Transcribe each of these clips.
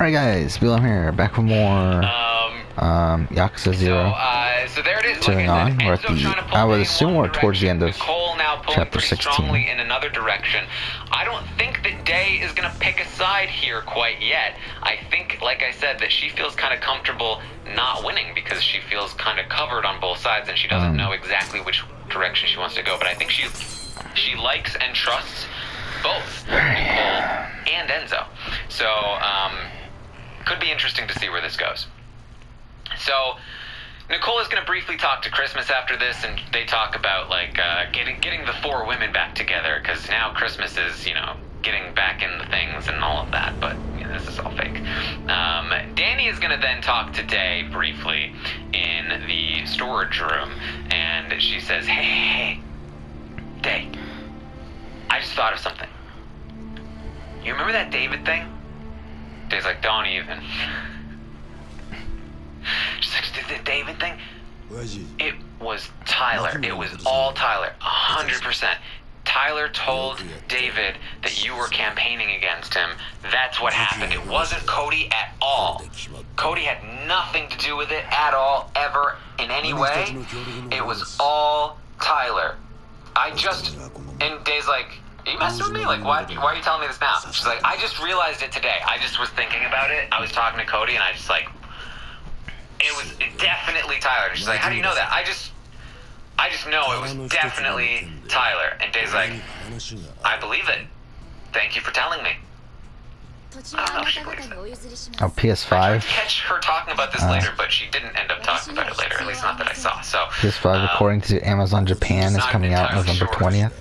Alright guys, Willem here, back with more Yakuza 0. So there it is. Turning on, we're at the, I would assume we're towards the end of Nicole now pulling chapter pretty 16. strongly in another direction. I don't think that Day is going to pick a side here quite yet. I think, like I said, that she feels kind of comfortable not winning because she feels kind of covered on both sides and she doesn't know exactly which direction she wants to go. But I think she likes and trusts both Nicole and Enzo. So, could be interesting to see where this goes. So, Nicole is going to briefly talk to Christmas after this, and they talk about, like, getting the four women back together, because now Christmas is, you know, getting back in the things and all of that, but you know, this is all fake. Danny is going to then talk to Day briefly in the storage room, and she says, hey, Day, I just thought of something. You remember that David thing? Day's like, don't even. She's like, the David thing? It was Tyler. It was all Tyler. 100%. Tyler told David that you were campaigning against him. That's what happened. It wasn't Cody at all. Cody had nothing to do with it at all, ever, in any way. It was all Tyler. And Dave's like, are you messing with me? Like, why are you telling me this now? She's like, I just realized it today. I just was thinking about it. I was talking to Cody, and I just like, it was definitely Tyler. And she's like, how do you know that? I just know it was definitely Tyler. And Dave's like, I believe it. Thank you for telling me. I don't know if she believes it. Oh, PS5. Catch her talking about this later, but she didn't end up talking about it later, at least not that I saw. So PS5, according to Amazon Japan, is coming out November 20th.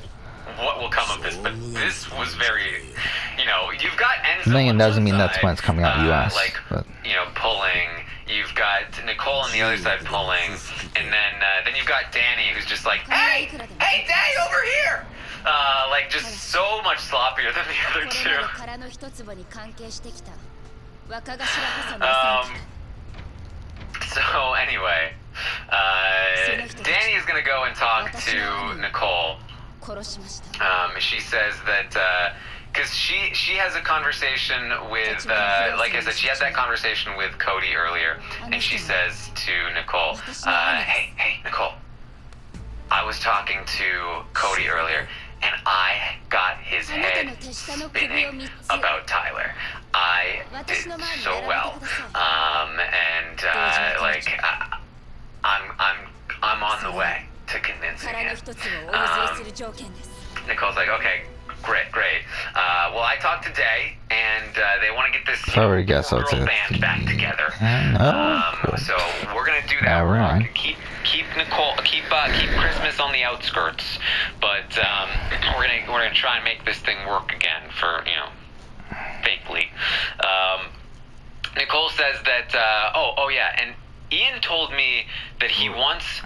What will come of this? But this was very, you know, you've got Enzo. A million doesn't mean that's when it's coming out in the US. Like, but you know, pulling. You've got Nicole on the other side pulling, and then you've got Danny who's just like, hey, Danny, over here. Like just so much sloppier than the other two. So anyway, Danny is gonna go and talk to Nicole. She says that because she has a conversation with like I said, she had that conversation with Cody earlier, and she says to Nicole, hey Nicole, I was talking to Cody earlier and I got his head spinning about Tyler. I did so well, and like I'm on the way to convincing him. Nicole's like, okay, great. Well, I talked to Day, and they want to get this girl band back together. So we're gonna do that. We're gonna keep Christmas on the outskirts, but we're gonna try and make this thing work again for, you know, fakely. Nicole says that oh yeah, and Ian told me that he wants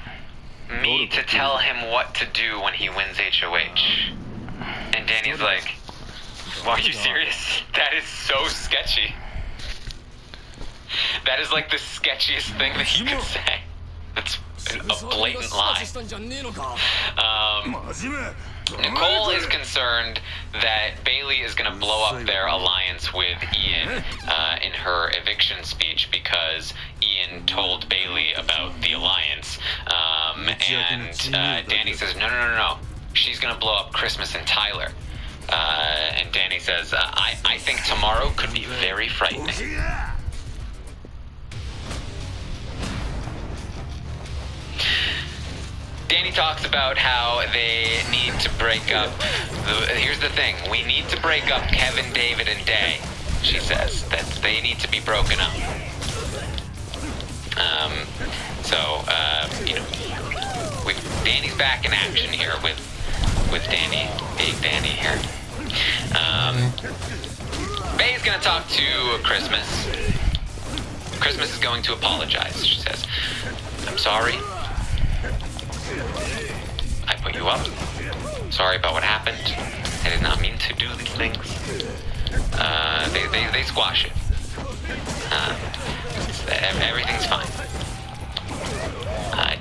me to tell him what to do when he wins HOH. And Danny's like, well, are you serious? That is so sketchy. That is like the sketchiest thing that you can say. That's a blatant lie. Nicole is concerned that Bailey is going to blow up their alliance with Ian in her eviction speech because Ian told Bailey about the alliance. And Danny says, no. She's going to blow up Christmas and Tyler. And Danny says, I think tomorrow could be very frightening. Danny talks about how they need to break up. Here's the thing. We need to break up Kevin, David, and Day. She says that they need to be broken up. You know, Danny's back in action here with Danny, Big Danny here. Bay's gonna talk to Christmas. Christmas is going to apologize, she says. I'm sorry. I put you up. Sorry about what happened. I did not mean to do these things. They squash it. Everything's fine.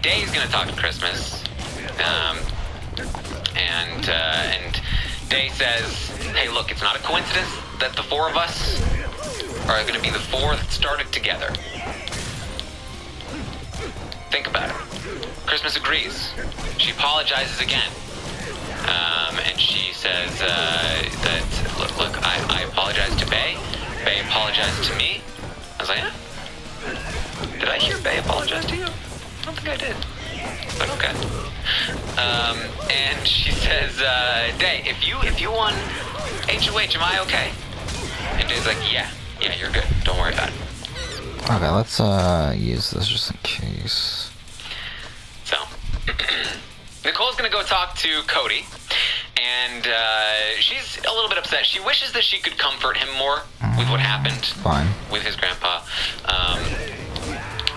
Day's gonna talk to Christmas. And Day says, hey, look, it's not a coincidence that the four of us are going to be the four that started together. Think about it. Christmas agrees. She apologizes again. And she says that, look, I apologize to Bae. Bae apologized to me. I was like, eh? Did I hear Bae apologize to you? I don't think I did. But okay. And she says, Day, if you won HOH, am I okay? And Day's like, yeah, you're good. Don't worry about it. Okay, let's use this just in case. So, Nicole's gonna go talk to Cody, and she's a little bit upset. She wishes that she could comfort him more with what happened with his grandpa.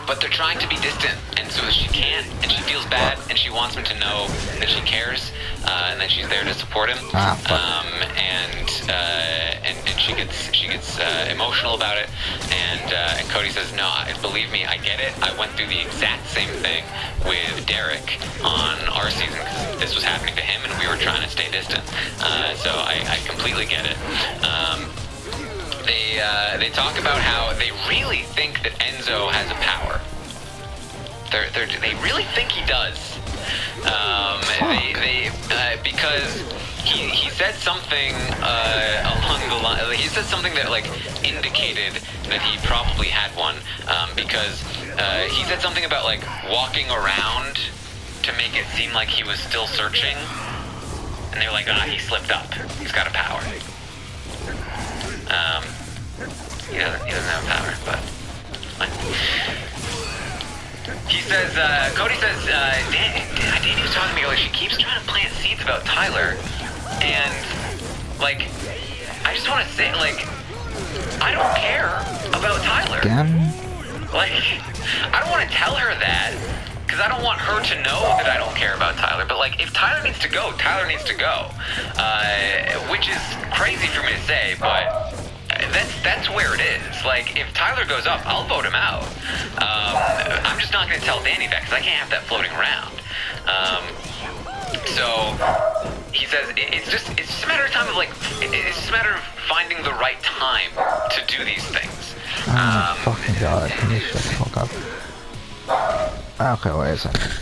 But they're trying to be distant, and so she can't, and she feels bad, and she wants him to know that she cares, and that she's there to support him. And she gets emotional about it, and Cody says, no, believe me, I get it. I went through the exact same thing with Derek on our season, because this was happening to him, and we were trying to stay distant. So I completely get it. They talk about how they really think that Enzo has a power. They really think he does. Because he said something along the line. He said something that like indicated that he probably had one. Because he said something about like walking around to make it seem like he was still searching. And they were like, he slipped up. He's got a power. He doesn't have power, but fine. He says, Cody says, Danny was talking to me earlier, she keeps trying to plant seeds about Tyler, and, like, I just want to say, like, I don't care about Tyler. Again? Like, I don't want to tell her that, because I don't want her to know that I don't care about Tyler, but, like, if Tyler needs to go, Tyler needs to go, which is crazy for me to say, but that's where it is. Like, if Tyler goes up, I'll vote him out. I'm just not going to tell Danny that, because I can't have that floating around. So he says it's just a matter of time of, like, it's just a matter of finding the right time to do these things. Oh my fucking god, can you shut the fuck up? Okay, wait a second.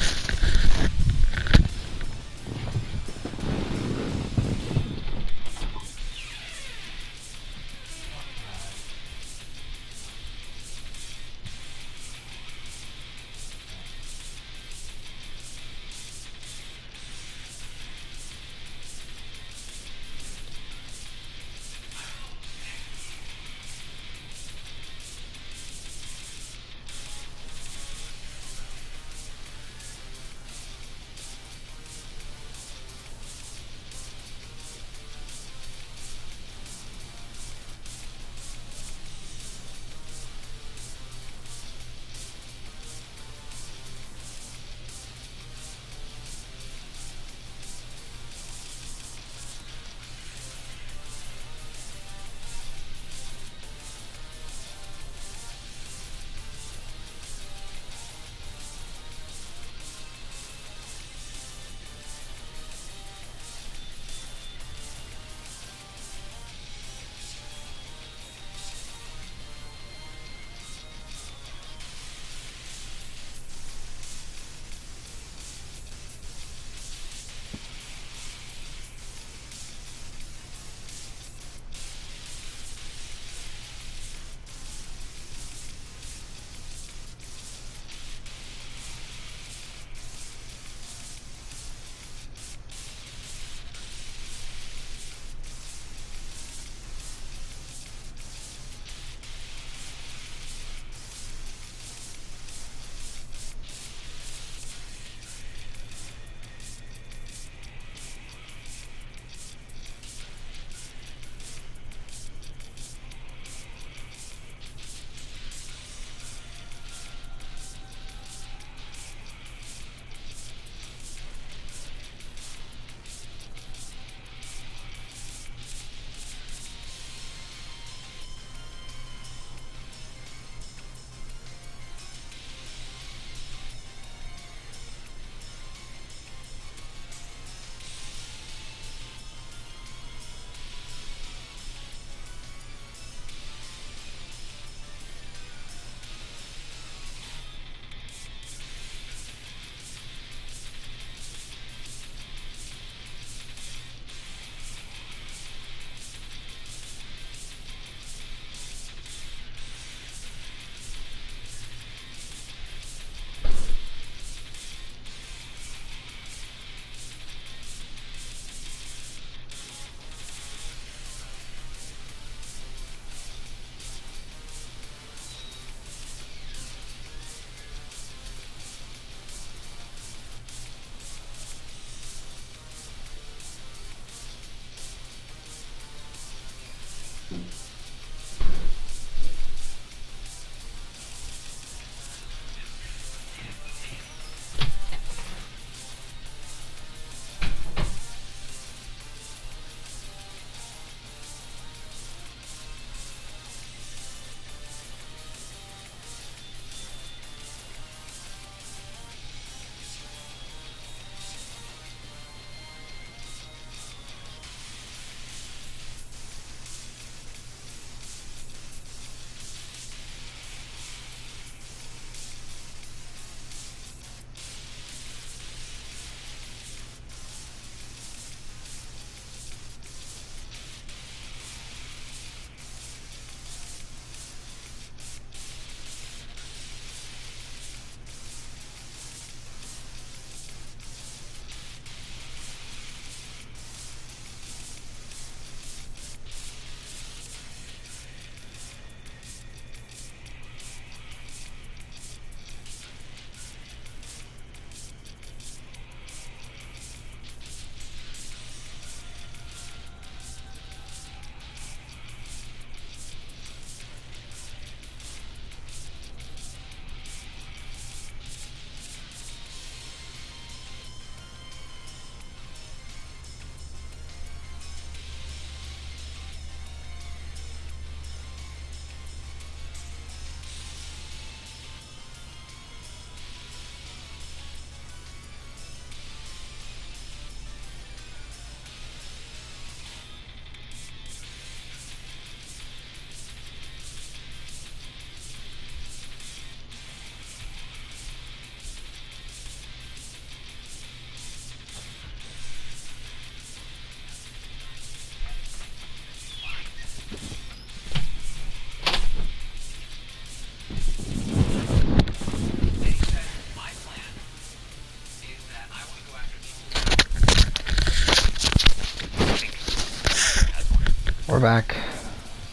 back.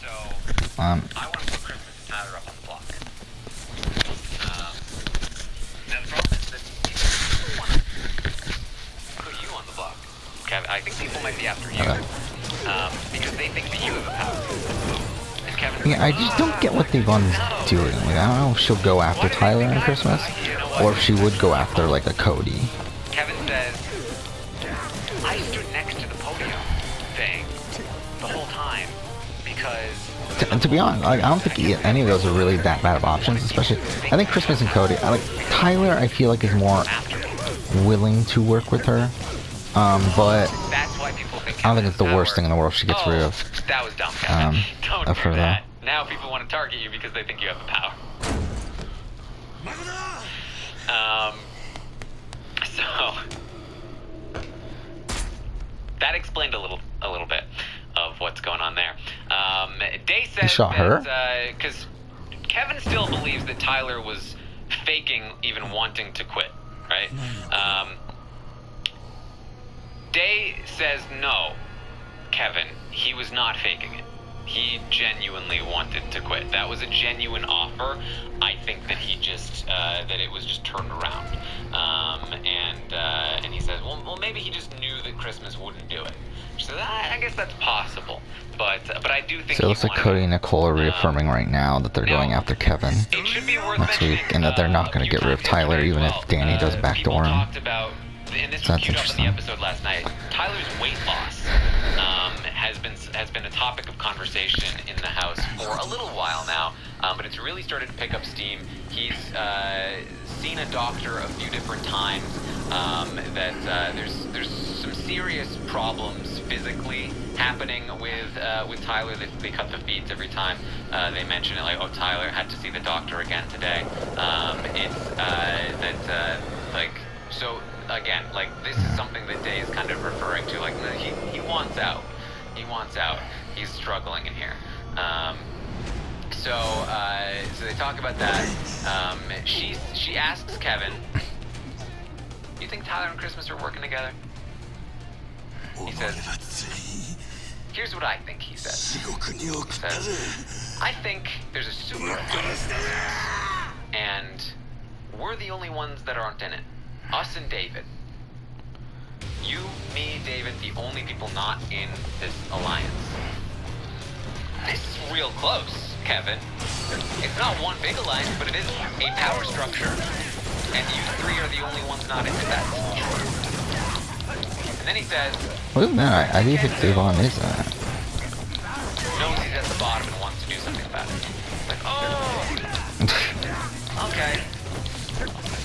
So, I want to put Christmas and Tyler up on the block. Now the problem is that people want to put you on the block, Kevin. I think people might be after you. Okay. Because they think that you have the power. And Kevin, Yeah, I just don't get what Yvonne's doing. Like, I don't know if she'll go after Tyler on Christmas, or if she would go after, like, a Cody. Kevin says, I stood next to the podium thing the whole time because... To be honest, like, I don't think any of those are really that bad of options, especially... I think Christmas and Cody... Tyler, I feel like, is more willing to work with her, but... That's why people think I don't think it's the worst thing in the world if she gets rid of... That was dumb, Kevin. Don't of do her, that. Now people want to target you because they think you have the power. So that explained a little bit of what's going on there. Day says He shot her? Because Kevin still believes that Tyler was faking even wanting to quit, right? Day says no, Kevin, he was not faking it. He genuinely wanted to quit. That was a genuine offer. I think that he just, that it was just turned around. And he says, well, maybe he just knew that Christmas wouldn't do it. She says, I guess that's possible. But I do think So it looks like Cody and Nicole are reaffirming right now that they're going after Kevin it should be worth next week, and that they're not going to get rid of Tyler even if Danny does backdoor him. And this So was that's queued up in the interesting. episode last night. Tyler's weight loss has been a topic of conversation in the house for a little while now, but it's really started to pick up steam. He's seen a doctor a few different times. That there's some serious problems physically happening with Tyler. They cut the feeds every time they mention it. Like, oh, Tyler had to see the doctor again today. So again, like, this is something that Day is kind of referring to. Like, he wants out. He wants out. He's struggling in here. So they talk about that. She asks Kevin, "Do you think Tyler and Christmas are working together?" He says, "Here's what I think." He says, "I think there's a super and we're the only ones that aren't in it. Us and David. You, me, David, the only people not in this alliance. This is real close, Kevin. It's not one big alliance, but it is a power structure. And you three are the only ones not in it. That's true." And then he says... Well, no, I do think Devon is that. Knows he's at the bottom and wants to do something about it. Like, oh! Okay.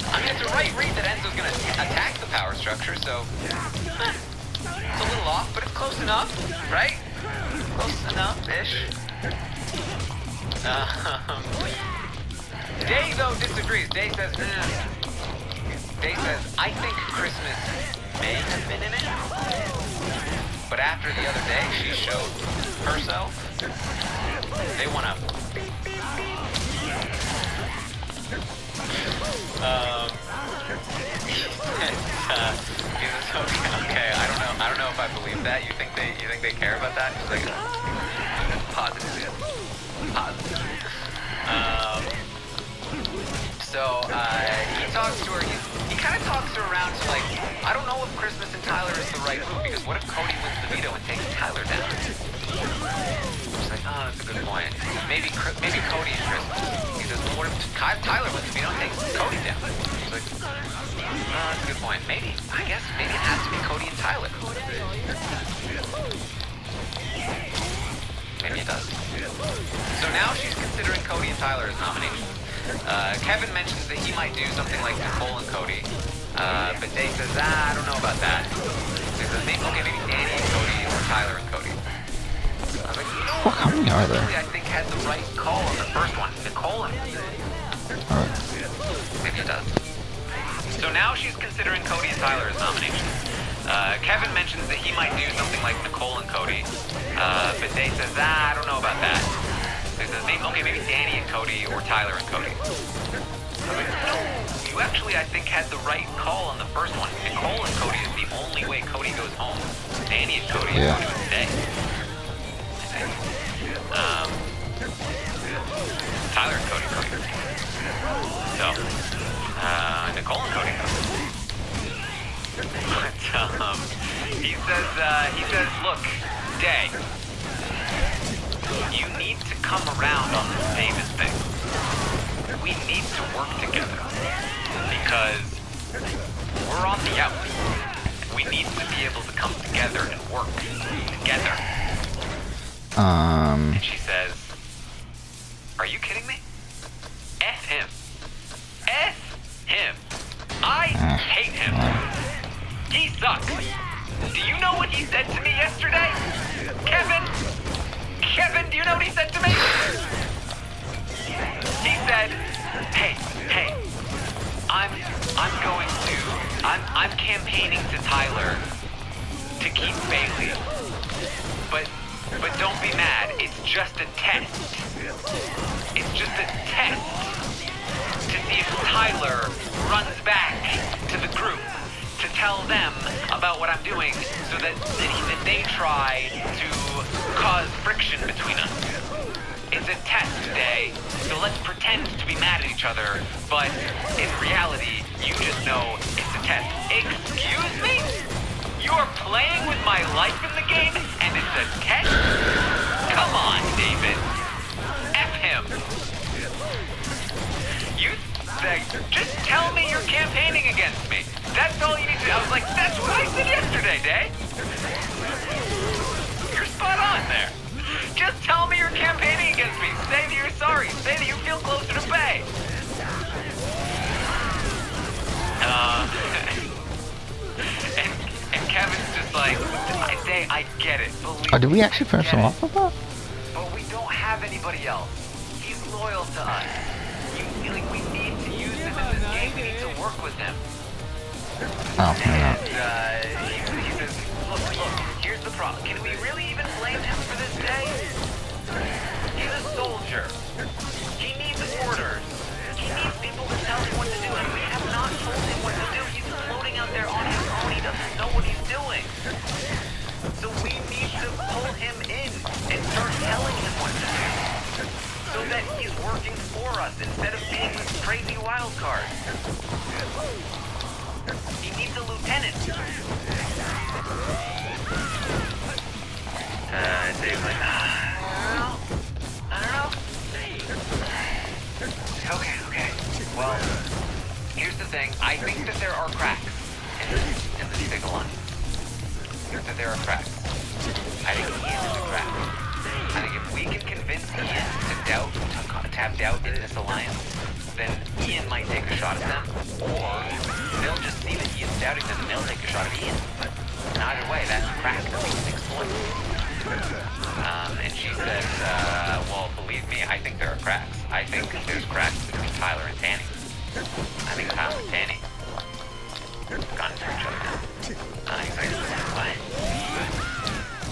I mean, it's a right read that Enzo's gonna attack the power structure, so... It's a little off, but it's close enough, right? Close enough-ish. Day, though, disagrees. Day says, Day says, I think Christmas may have been in it, but after the other day she showed herself, they want to... Okay, I don't know if I believe that. You think they care about that? She's like, positive, yes. Positive. So he talks to her. He kind of talks her around to, like, I don't know if Christmas and Tyler is the right move, because what if Cody wins the veto and takes Tyler down? She's like, oh, that's a good point. Maybe Cody and Christmas. He says, well, what if Tyler wins the veto and takes Cody down? She's like, oh, that's a good point. Maybe it has to be Cody and Tyler. Maybe it does. So now she's considering Cody and Tyler as nominations. Kevin mentions that he might do something like Nicole and Cody, but Dave says, I don't know about that. He says, maybe Danny and Cody, or Tyler and Cody. I was like, no, How many are there? I think had the right call on the first one. Nicole and Alright. maybe it does. So now she's considering Cody and Tyler as nominations. Kevin mentions that he might do something like Nicole and Cody, but Dave says, I don't know about that. He says, maybe Danny and Cody, or Tyler and Cody. I was like, no, you actually, I think, had the right call on the first one. Nicole and Cody is the only way Cody goes home. Danny and Cody are going to stay. Tyler and Cody cook. So, Nicole and Cody cook. But, he says, look, Day, you need to come around on this Davis thing. We need to work together. Because we're on the out. We need to be able to come together and work together. And she says, are you kidding me? F him. F him. I hate him. He sucks. Do you know what he said to me yesterday? Kevin, do you know what he said to me? He said, hey, I'm campaigning to Tyler to keep Bailey. But don't be mad, it's just a test. It's just a test to see if Tyler runs back to the group to tell them about what I'm doing so that they try to cause friction between us. It's a test day, so let's pretend to be mad at each other, but in reality, you just know it's a test. Excuse me? You're playing with my life in the game, and it's a test? Come on, David. F him. You say, just tell me you're campaigning against me. That's all you need to do. I was like, that's what I said yesterday, Day. You're spot on there. Just tell me you're campaigning against me. Say that you're sorry. Say that you feel closer to Faye. And Kevin's just like, Day, I get it. Oh, did we actually finish him off with that? But we don't have anybody else. He's loyal to us. You feel like we need to use him in this game. We need to work with him. Oh, And he says, look, here's the problem. Can we really even blame him for this day? He's a soldier. He needs orders. He needs people to tell him what to do, and we have not told him what to do. He's floating out there on his own. He doesn't know what he's doing. So we need to pull him in and start telling him what to do. So that he's working for us instead of being this crazy wild card. He needs a lieutenant. Dave's like, I don't know. Okay. Well, here's the thing. I think that there are cracks in this big alliance. I think that there are cracks. I think Ian is a crack. I think if we can convince Ian to have doubt in this alliance, then Ian might take a shot at them, or they'll just see that Ian's doubting them and they'll take a shot at Ian. And either way, that's a crack that we can exploit. And she says, well, believe me, I think there are cracks. I think there's cracks between Tyler and Danny. I think Tyler and Danny have gone into each other now. He's like, what?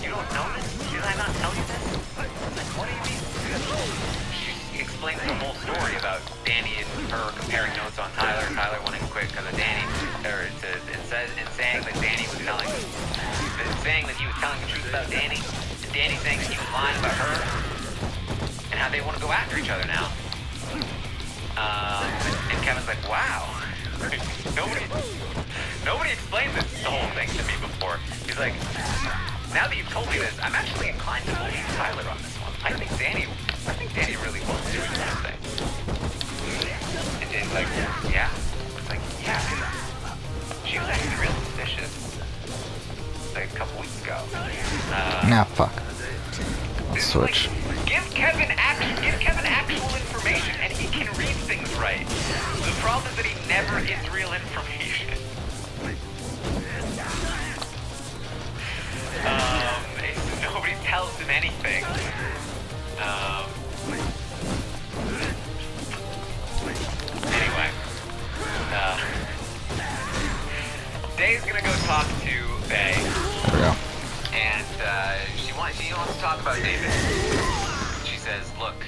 You don't know this? Did I not tell you this? Like, what do you mean? She explains the whole story about Danny and her comparing notes on Tyler wanting to quit because of Danny, and saying that Danny was saying that he was telling the truth about Danny, and Danny saying that he was lying about her, and how they want to go after each other now. And Kevin's like, wow. Nobody explained this whole thing to me before. He's like, now that you've told me this, I'm actually inclined to believe Tyler on this one. I think Danny really was doing something. And Danny's like, yeah? It's like, yeah, she was actually really suspicious. Like a couple weeks ago. Nah, fuck. Let's switch. Like, give Kevin actual information, and he can read things right. The problem is that he never gets real information. Nobody tells him anything. Anyway, Dave's gonna go talk to Faye. There we go. And she wants to talk about David. She says, look,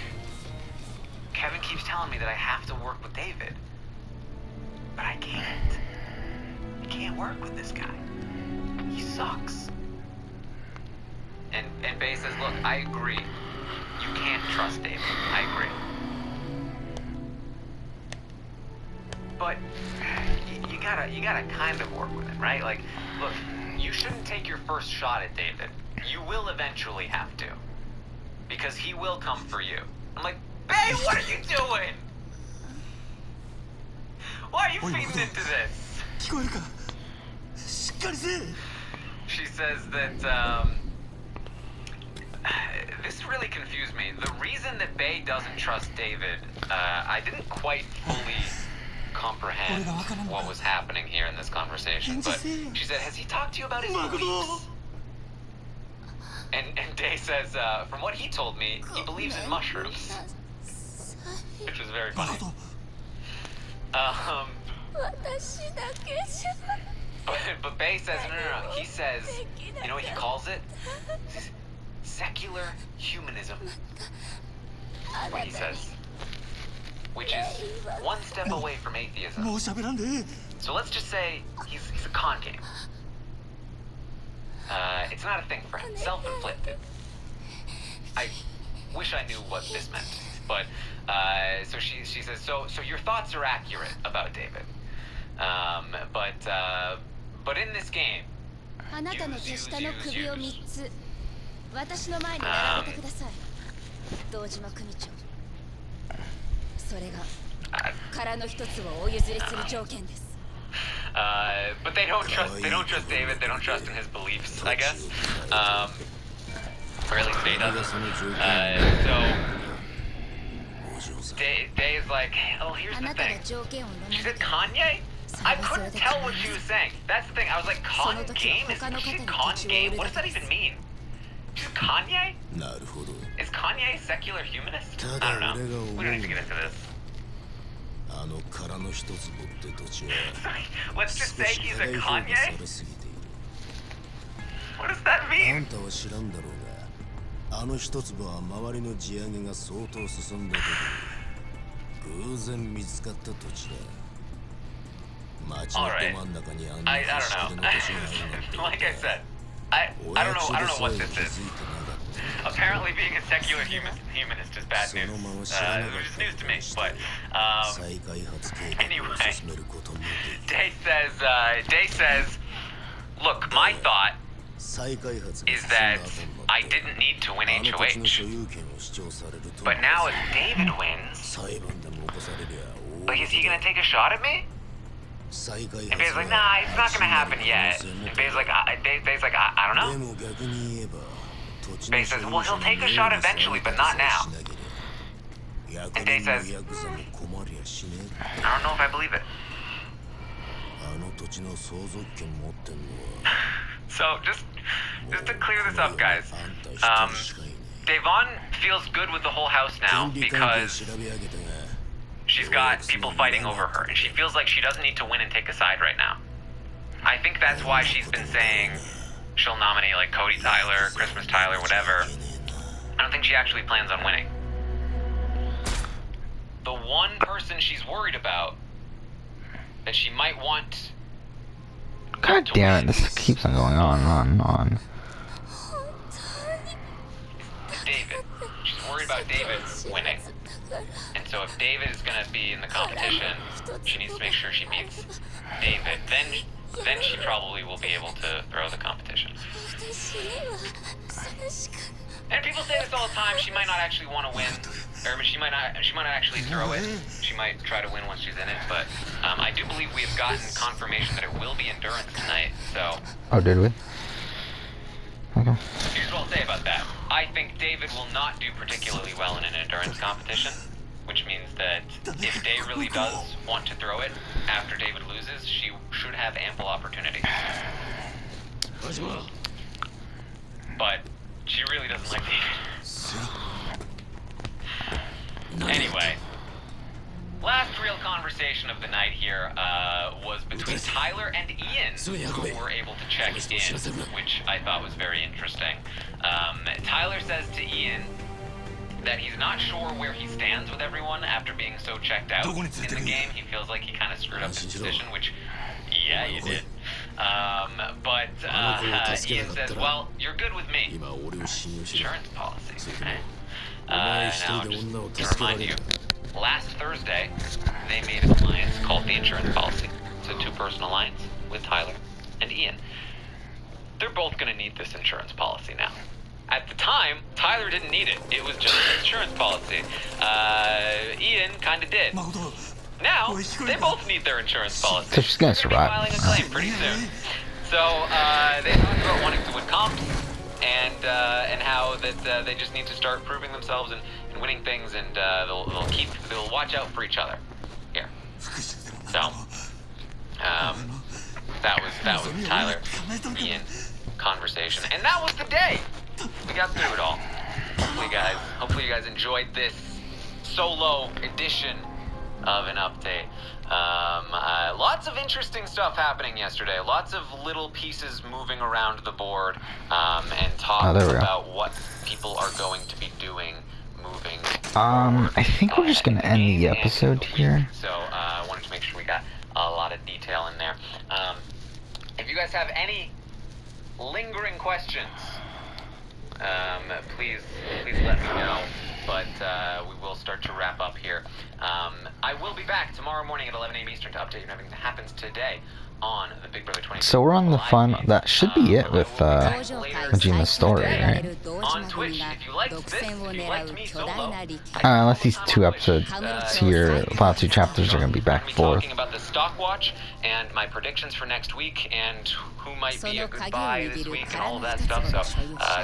Kevin keeps telling me that I have to work with David. But I can't. I can't work with this guy. He sucks. And Faye says, look, I agree. You can't trust David. I agree. But you gotta kind of work with it, right? Like, look, you shouldn't take your first shot at David. You will eventually have to. Because he will come for you. I'm like, Bae, what are you doing? Why are you feeding into this? She says that, this really confused me. The reason that Bae doesn't trust David, I didn't quite fully comprehend what was happening here in this conversation, but she said, has he talked to you about his beliefs? And Day says, from what he told me, he believes in mushrooms. Which was very funny. But Bae says, no. He says, you know what he calls it? Secular humanism. That's what he says. Which is one step away from atheism. So let's just say he's a con game. It's not a thing for him. Self-inflicted. I wish I knew what this meant. But, so she says, so your thoughts are accurate about David. But in this game, use. But they don't trust David, they don't trust in his beliefs, I guess. Or at least Day doesn't. So Day is like, oh, here's the thing. She said Kanye? I couldn't tell what she was saying. That's the thing. I was like, con game? Is she con game? What does that even mean? She's Kanye? Is Kanye a secular humanist? I don't know. We don't need to get into this. Let's just say he's a Kanye? What does that mean? Alright. I don't know. Like I said, I don't know what this is. Apparently being a secular humanist is bad news. Which is news to me, but anyway. Day says, look, my thought is that I didn't need to win HOH. But now if David wins, like, is he gonna take a shot at me? And Bae's like, nah, it's not gonna happen yet. And Bae's like, I don't know. Bae says, well, he'll take a shot eventually, but not now. And Day says, I don't know if I believe it. So, just to clear this up, guys, Devon feels good with the whole house now because she's got people fighting over her, and she feels like she doesn't need to win and take a side right now. I think that's why she's been saying she'll nominate, like, Cody Tyler, Christmas Tyler, whatever. I don't think she actually plans on winning. The one person she's worried about that she might want... God damn it, this keeps on going on and on and on. Is David. She's worried about David winning. And so if David is going to be in the competition, she needs to make sure she beats David. Then she probably will be able to throw the competition. And people say this all the time. She might not actually want to win, or she might not actually throw it. She might try to win once she's in it. But I do believe we have gotten confirmation that it will be endurance tonight. So. Oh, did we? Okay. Here's what I'll say about that. I think David will not do particularly well in an endurance competition, which means that if Day really does want to throw it after David loses, she should have ample opportunity. But she really doesn't like David. Anyway, last real conversation of the night here was between Tyler and Ian, who were able to check in, which I thought was very interesting. Tyler says to Ian that he's not sure where he stands with everyone after being so checked out in the game. He feels like he kind of screwed up his position, which, yeah, you did. But Ian says, well, you're good with me. Insurance policy, okay? Now, just to remind you, last Thursday, they made an alliance called the Insurance Policy. It's a two-person alliance with Tyler and Ian. They're both going to need this insurance policy now. At the time, Tyler didn't need it. It was just an insurance policy. Ian kind of did. Now, they both need their insurance policy. So she's gonna survive. Filing a claim pretty soon. So, they talked about wanting to win comps, and how that they just need to start proving themselves and winning things, and they'll watch out for each other. Here. So, that was Tyler, Ian conversation, and that was the day. We got through it all. Hopefully you guys enjoyed this solo edition of an update. Lots of interesting stuff happening yesterday. Lots of little pieces moving around the board, and talk about what people are going to be doing moving forward. I think we're just gonna end the episode here. So I wanted to make sure we got a lot of detail in there. If you guys have any lingering questions, please let me know. But we will start to wrap up here. I will be back tomorrow morning at 11 a.m. Eastern to update you on everything that happens today on the Big Brother 20. So we're on the that should be it with Hajima's story, right? On Twitch, if you liked this, if you liked me solo, unless these two episodes here, last two chapters are gonna be back and forth. Talking about the stock watch and my predictions for next week and who might be a good buy this week and all of that stuff. So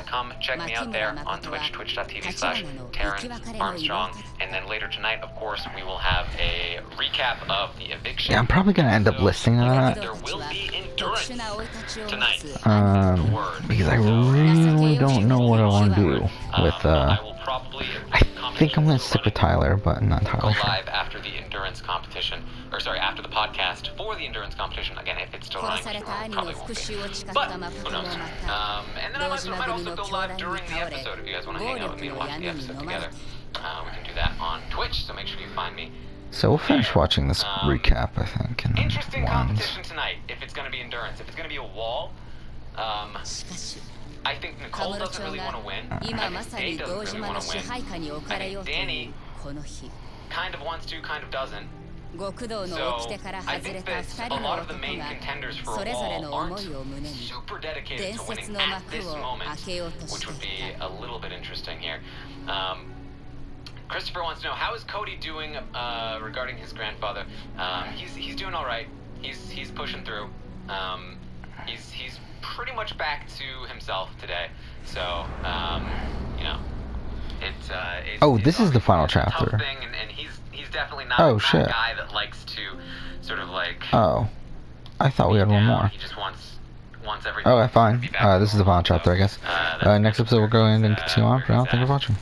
come check me out there on Twitch, twitch.tv/Terrence Armstrong. And then later tonight, of course, we will have a recap of the eviction. Yeah, I'm probably gonna end up listening to that. There will be endurance tonight. Because I really don't know what I want to do with I think I'm gonna stick with Tyler, but not Tyler. Go live after the endurance competition, or sorry, after the podcast for the endurance competition. Again, if it's still running, which probably won't be. But who knows? And then I might also go live during the episode if you guys want to hang out with me and watch the episode together. We can do that on Twitch, so make sure you find me. So we'll finish watching this recap, I think. In interesting competition tonight. If it's going to be endurance, if it's going to be a wall, I think Nicole doesn't really want to win. I think Day doesn't really want to win. I think Danny kind of wants to, kind of doesn't. So I think that a lot of the main contenders for a wall aren't super dedicated to winning at this moment, which would be a little bit interesting here. Christopher wants to know, how is Cody doing regarding his grandfather? He's doing all right. He's pushing through. He's pretty much back to himself today. So you know, it's this is the final chapter. Thing, and he's definitely not that guy that likes to sort of like. Oh, I thought we had one more. He just wants everything. Oh, fine. This is the final chapter, I guess. Next episode we'll go in and continue on. For now, thank you for watching.